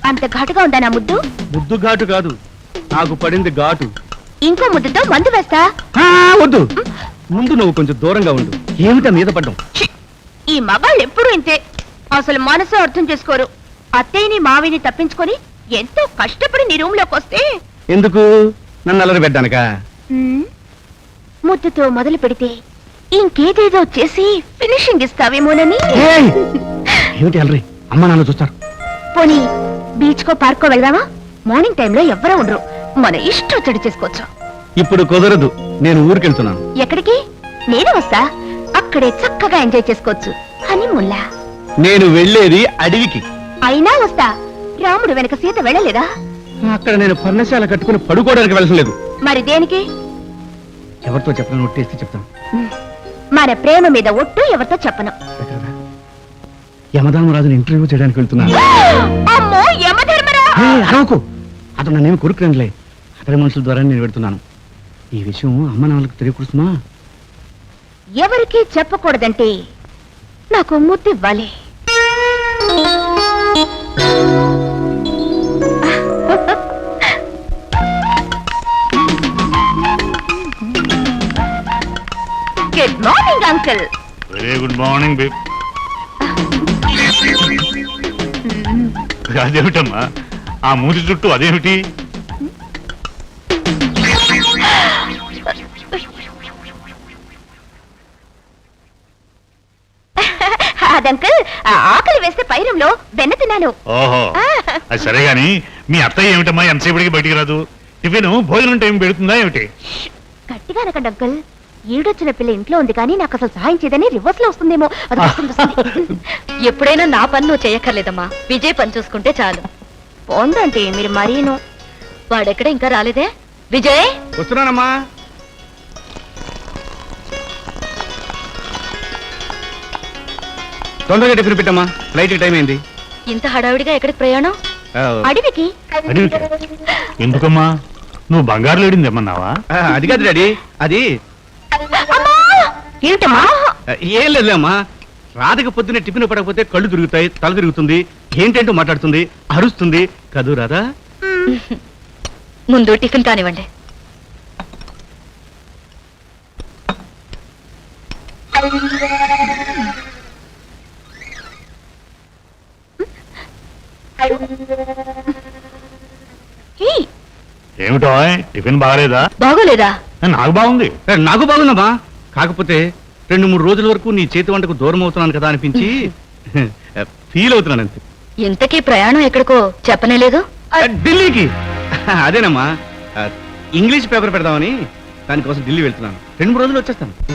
అంత ఘాటుగా ఉందా నా ముద్దు? ముద్దు ఘాటు కాదు, నాకు పడింది ఘాటు. ఇంకో ముద్దుతో మందు వేస్తా. వద్దు, ముందు నువ్వు కొంచెం దూరంగా ఉండు. ఏమిటా మీద పడ్డం? ఈ మగాళ్ళు ఎప్పుడు ఇంతే, అసలు మనసు అర్థం చేసుకోరు. అత్తయ్యని మావిని తప్పించుకొని ఎంతో కష్టపడి నీ రూమ్ లోకి వస్తే ఎందుకు? నన్ను అల్లరి పెట్టడానికా? ముద్దుతో మొదలు పెడితే ఇంకేదేదో చేసి ఫినిషింగ్ ఇస్తావేమోనని. ఏమిటి అల్లరి? అమ్మ నాన్న చూస్తారు. పోనీ బీచ్ కో పార్క్ కో వెళ్దామా? మార్నింగ్ టైంలో ఎవ్వరూ ఉండరు, మన ఇష్టం చెడు చేసుకోవచ్చు. ఇప్పుడు కుదరదు, నేను ఊరికెళ్తున్నాను. ఎక్కడికి? నేను వస్తా, అక్కడే చక్కగా ఎంజాయ్ చేసుకోవచ్చు. హనీమూన్లా. నేను వెళ్ళేది అడవికి. అయినా వస్తా. రాముడు వెనక సీత వెళ్ళలేదా? అక్కడ నేను పర్ణశాల కట్టుకుని పడుకోవడానికి వెళ్ళలేదు. మరి దేనికి? ఎవరితో చెప్పను, ఒట్టేస్తే చెప్తాను. మన ప్రేమ మీద ఒట్టు ఎవరితో చెప్పను. యమధర్మరాజుని ఇంటర్వ్యూ చేయడానికి వెళ్తున్నాను. అమ్మో యమధర్మరాజు! అరవకు, అతను నన్నేమి కొరుకురంలే. అతని మనుషుల ద్వారా నేను పెడుతున్నాను. ఈ విషయం అమ్మ నాన్నలకు తెలియకూడదుమా? ఎవరికి చెప్పకూడదంటే నాకు ముద్దివ్వాలి. Good morning uncle. Very good morning babe. అదేమిటమ్మా ఆ మూతి చుట్టూ అదేమిటి? అదంకుల్, ఆకలి వేస్తే పైరంలో వెన్న తిన్నాను. ఓహో, అది సరే గాని మీ అత్తయ్య ఏమిటమ్మా ఎంతసేపటికి బయటికి రాదు? టిఫిన్ భోజనం టైం పెడుతుందా ఏమిటి? గట్టిగా అనకండి అంకుల్, ఈడొచ్చిన పిల్ల ఇంట్లో ఉంది కానీ నాకు అసలు సహాయం చేయదని రివర్స్ లో వస్తుందేమో. ఎప్పుడైనా నా పని నువ్వు చేయక్కర్లేదమ్మా, విజయ్ పని చూసుకుంటే చాలు. పోందంటే మీరు మరీను. వాడెక్కడ ఇంకా రాలేదే? విజయ్, వస్తున్నానమ్మా. తొందరగా టిఫిన్ పెట్టమ్మా, ఫ్లైట్ టైం అయింది. ఇంత హడావిడిగా ఎక్కడికి ప్రయాణం? అడవికి. అడిగితే ఎందుకమ్మా? నువ్వు బంగారు లేడింది ఏమన్నావా? అది కాదు డాడీ, అది ఏమిటమ్మా? ఏం లేదమ్మా. రాధకి పొద్దున్నే టిఫిన్ పడకపోతే కళ్ళు తిరుగుతాయి, తల తిరుగుతుంది, ఏంటంటూ మాట్లాడుతుంది, అరుస్తుంది కదూ రాధా? ముందు టిఫిన్ కానివ్వండి. ఏమిటో టిఫిన్ బాగాలేదా? బాగోలేదా? నాకు బాగుంది. నాకు బాగుందమ్మా, కాకపోతే 2-3 రోజుల వరకు నీ చేతి వంటకు దూరం అవుతున్నాను కదా అనిపించి ఫీల్ అవుతున్నాను అంతే. ఇంతకీ ప్రయాణం ఎక్కడికో చెప్పనే లేదు? ఢిల్లీకి. అదేనమ్మా, ఇంగ్లీష్ పేపర్ పెడదామని దానికోసం ఢిల్లీ వెళ్తున్నాను. 2-3 రోజులు వచ్చేస్తాను.